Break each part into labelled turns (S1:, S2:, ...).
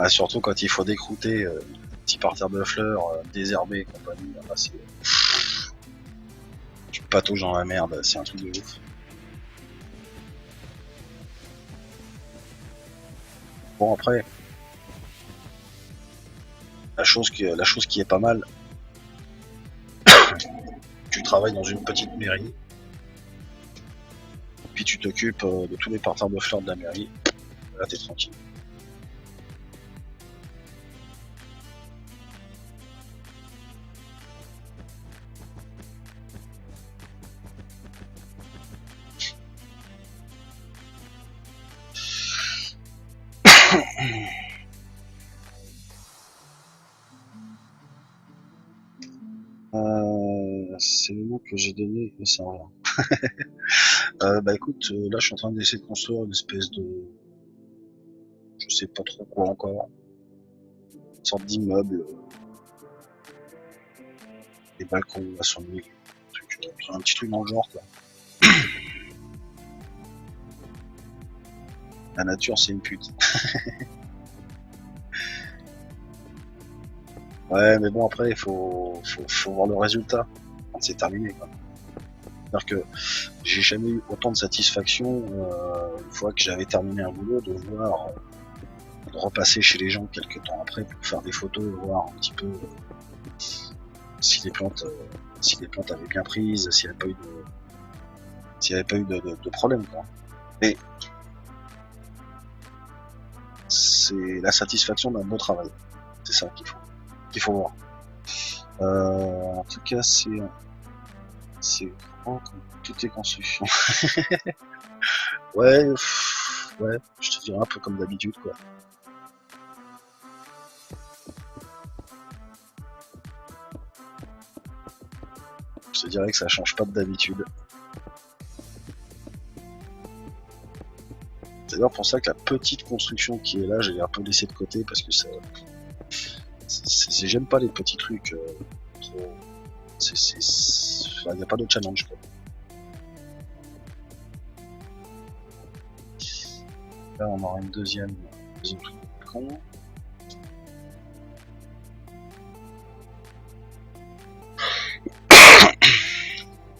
S1: Ah, surtout quand il faut décrouter petit parterre de fleurs, désherbé et compagnie, là, c'est... Tu patauges dans la merde, c'est un truc de ouf. Bon après, la chose qui est pas mal, tu travailles dans une petite mairie, puis tu t'occupes de tous les parterres de fleurs de la mairie, là t'es tranquille. C'est le nom que j'ai donné, mais c'est rien. Bah écoute, là je suis en train d'essayer de construire une espèce de... Je sais pas trop quoi encore. Une sorte d'immeuble, des balcons à son milieu. Un petit truc dans le genre quoi. La nature c'est une pute. Ouais mais bon après il faut voir le résultat quand c'est terminé quoi. C'est-à-dire que j'ai jamais eu autant de satisfaction une fois que j'avais terminé un boulot de voir de repasser chez les gens quelques temps après pour faire des photos, voir un petit peu si les plantes avaient bien prises, s'il n'y avait pas eu de problème quoi. Mais c'est la satisfaction d'un beau travail. C'est ça qu'il faut voir. En tout cas c'est grand comme toutes les constructions. Ouais, ouais, je te dirais un peu comme d'habitude quoi. Je te dirais que ça change pas d'habitude. C'est d'ailleurs pour ça que la petite construction qui est là, j'ai un peu laissé de côté parce que ça, j'aime pas les petits trucs trop. Il n'y a pas de challenge quoi. Là on aura une deuxième truc de con.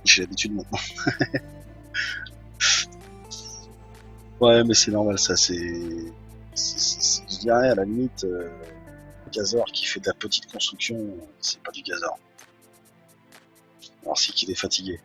S1: J'ai l'habitude maintenant. Ouais mais c'est normal ça, je dirais à la limite Gazor qui fait de la petite construction, c'est pas du Gazor. Alors c'est qu'il est fatigué.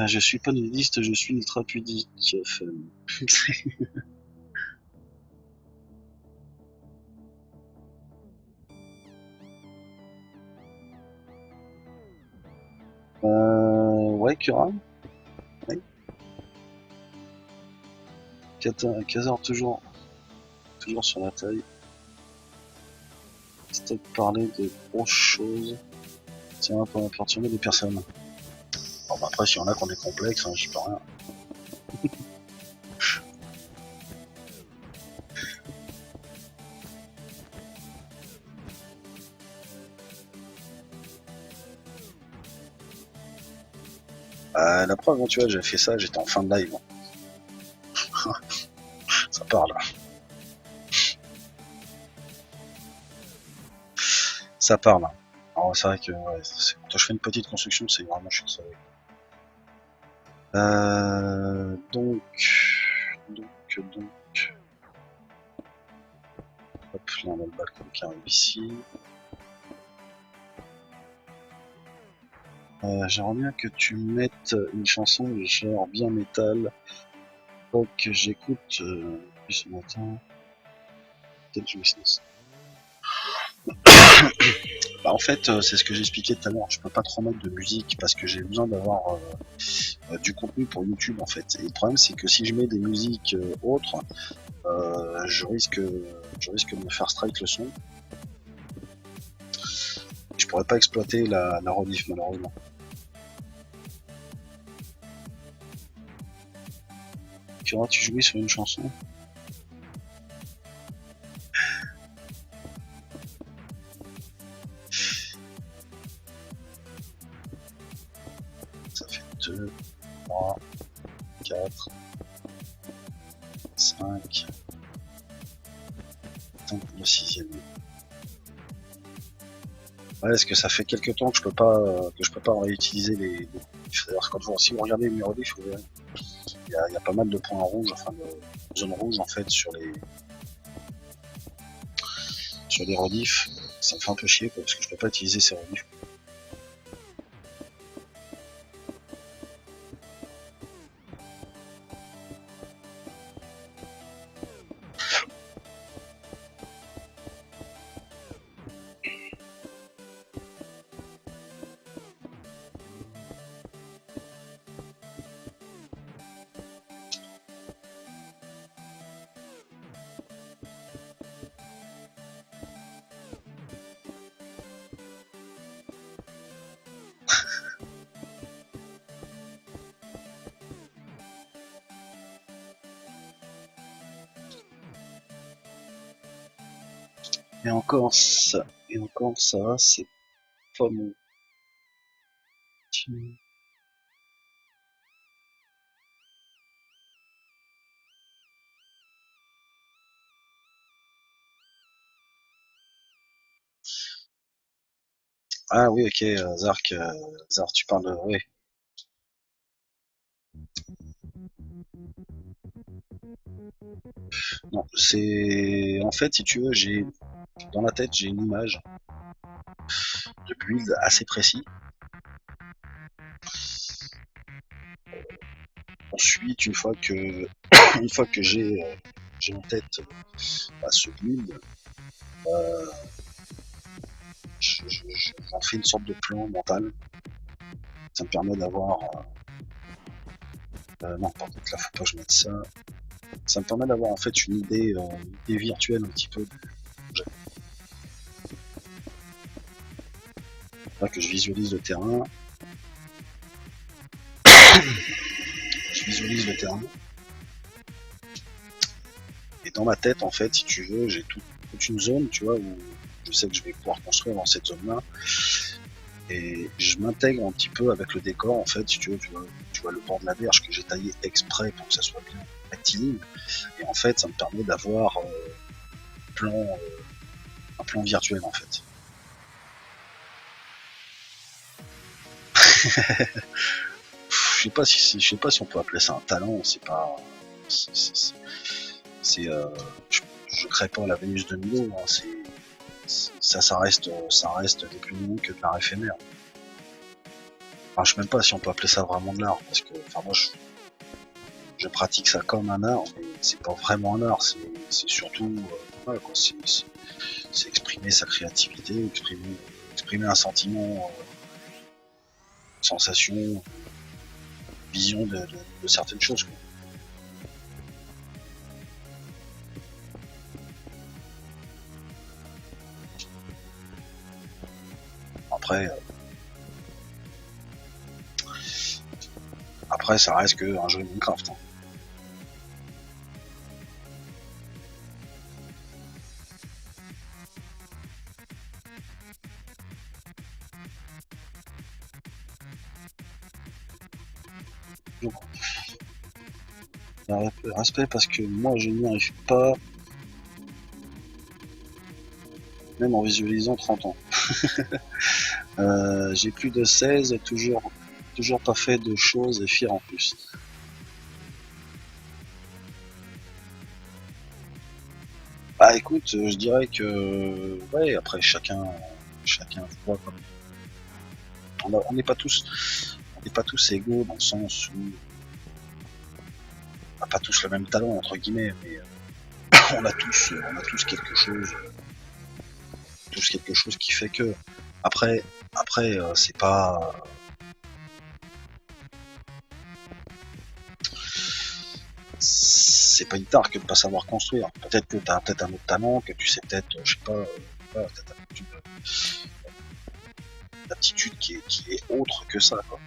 S1: Je suis pas nudiste, je suis ultra pudique. Ouais, Kura. Ouais. Kazor toujours sur la taille. Stop parler de grosses choses. Tiens, pour impressionner des personnes. Bon, bah après, s'il y en a qu'on est complexe, hein, j'y peux rien. La preuve, hein, tu vois, j'ai fait ça, j'étais en fin de live. Ça parle. Ça parle. Alors, c'est vrai que ouais, quand je fais une petite construction, c'est vraiment chiant ça. Donc. Hop, là on a le balcon qui arrive ici. J'aimerais bien que tu mettes une chanson genre bien métal. Donc j'écoute ce matin. Peut-être Joyceless. Bah en fait c'est ce que j'expliquais tout à l'heure, je peux pas trop mettre de musique parce que j'ai besoin d'avoir du contenu pour YouTube en fait. Et le problème c'est que si je mets des musiques autres, je risque de me faire strike le son. Je pourrais pas exploiter la rediff malheureusement. musique auras-tu joué sur une chanson? Ça fait 2, 3, 4, 5. Attends, le 6e. Ouais, parce que ça fait quelques temps que je peux pas réutiliser les. C'est-à-dire quand si vous regardez mes reliefs, vous verrez, il y a pas mal de points rouges, enfin de zones rouges en fait sur les reliefs. Ça me fait un peu chier quoi, parce que je peux pas utiliser ces reliefs. Et encore ça, c'est pas mon. Ah oui, ok, Zark, tu parles de. Oui. Non, c'est. En fait, si tu veux, dans la tête, j'ai une image de build assez précis. Ensuite, une fois que j'ai en tête ce build, j'en fais une sorte de plan mental. Ça me permet d'avoir. Non, par contre, là, faut pas que je mette ça. Ça me permet d'avoir en fait une idée virtuelle un petit peu du projet. Là que je visualise le terrain. Je visualise le terrain. Et dans ma tête, en fait, si tu veux, j'ai toute une zone, tu vois, où je sais que je vais pouvoir construire dans cette zone-là. Et je m'intègre un petit peu avec le décor, en fait, si tu veux, tu vois le bord de la berge que j'ai taillé exprès pour que ça soit bien rectiligne. Et en fait, ça me permet d'avoir un plan virtuel, en fait. Je sais pas si on peut appeler ça un talent, c'est pas. Je crée pas la Vénus de Milo, hein, ça reste ni plus ni moins que de l'art éphémère. Enfin, je sais même pas si on peut appeler ça vraiment de l'art, parce que, enfin, moi, je pratique ça comme un art, mais c'est pas vraiment un art, c'est surtout, voilà, quoi, c'est exprimer sa créativité, exprimer un sentiment, une sensation, une vision de certaines choses, quoi. Après, ça reste qu'un jeu Minecraft. Hein. Donc, respect parce que moi, je n'y arrive pas, même en visualisant 30 ans. J'ai plus de 16, toujours pas fait de choses et fier en plus. Bah écoute, je dirais que ouais, après chacun voit comme on n'est pas tous égaux dans le sens où on n'a pas tous le même talent entre guillemets, mais on a tous quelque chose qui fait que après c'est pas une tare que de pas savoir construire. Peut-être que t'as peut-être un autre talent, que tu sais peut-être, je sais pas, t'as une aptitude qui est autre que ça, quoi.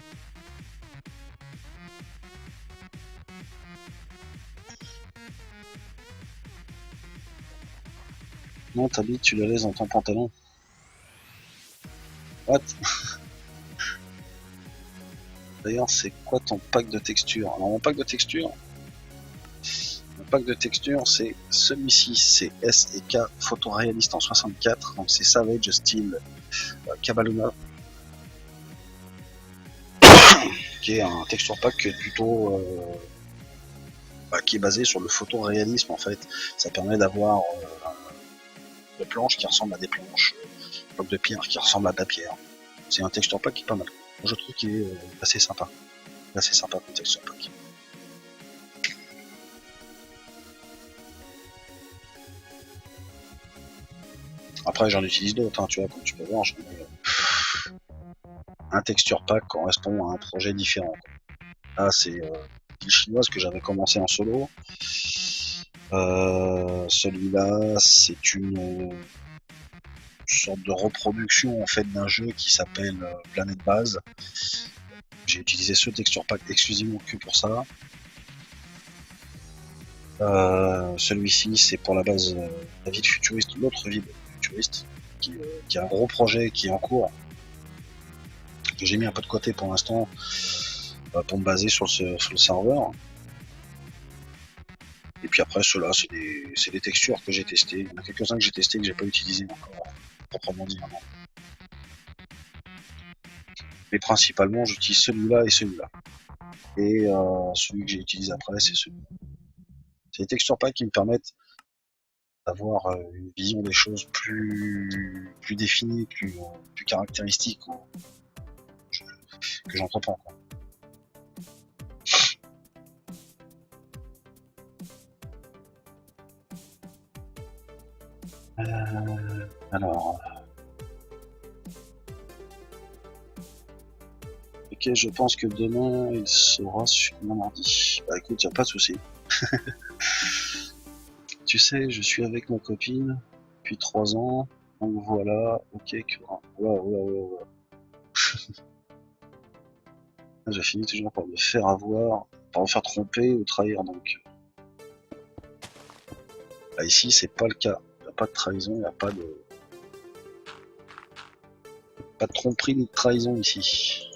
S1: Non, ta bite, tu la laisses dans ton pantalon. What? D'ailleurs, c'est quoi ton pack de texture? Alors, mon pack de texture, c'est celui-ci, c'est S et K photoréaliste en 64, donc c'est Savage style Cabaluna, qui est un texture pack qui est plutôt qui est basé sur le photoréalisme en fait. Ça permet d'avoir des planches qui ressemblent à des planches, des blocs de pierre qui ressemblent à de la pierre. C'est un texture pack qui est pas mal. Moi, je trouve qu'il est assez sympa. Assez sympa comme texture pack. Après, j'en utilise d'autres, hein, tu vois, comme tu peux voir, un texture pack correspond à un projet différent. Là, c'est une chinoise que j'avais commencé en solo. Celui-là, c'est une sorte de reproduction en fait d'un jeu qui s'appelle Planète Base. J'ai utilisé ce texture pack exclusivement que pour ça. Celui-ci, c'est pour la base la ville futuriste, l'autre ville futuriste, qui a un gros projet qui est en cours, que j'ai mis un peu de côté pour l'instant pour me baser sur le serveur. Et puis après, ceux-là, c'est des textures que j'ai testées. Il y en a quelques-uns que j'ai testés que j'ai pas utilisé encore, proprement dit. Vraiment. Mais principalement, j'utilise celui-là et celui-là. Et celui que j'ai utilisé après, c'est celui-là. C'est des textures packs qui me permettent d'avoir une vision des choses plus définie, plus caractéristique que j'entreprends. Alors, ok, je pense que demain il sera sur mon ordi. Bah écoute, y a pas de souci. Tu sais, je suis avec ma copine depuis 3 ans, donc voilà, ok, ouais. J'ai fini toujours par me faire avoir, par me faire tromper ou trahir, donc. Là, ici, c'est pas le cas. Il n'y a pas de trahison, il n'y a pas de tromperie ni de trahison ici.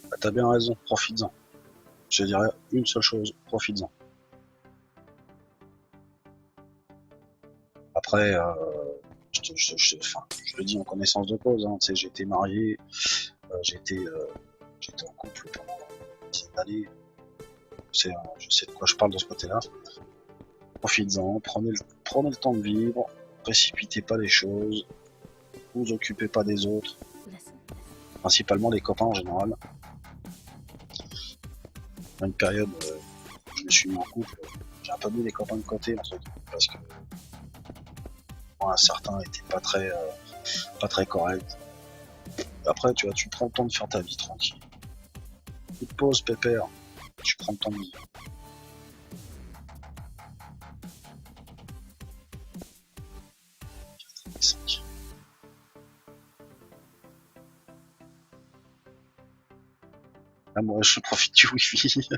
S1: Bah, t'as bien raison, profites-en. Je dirais une seule chose, profites-en. Après, je le dis en connaissance de cause, hein, j'ai été marié, j'étais en couple pendant une dizaine d'années, je sais de quoi je parle de ce côté-là. Profites-en, prenez le temps de vivre, précipitez pas les choses, vous occupez pas des autres, principalement les copains en général. Dans une période où je me suis mis en couple, j'ai un peu mis les copains de côté en fait, parce que moi, certains étaient pas très corrects. Après, tu vois, tu prends le temps de faire ta vie tranquille. Coup de pause, pépère, tu prends le temps de vivre. Ah, moi, je profite du wifi.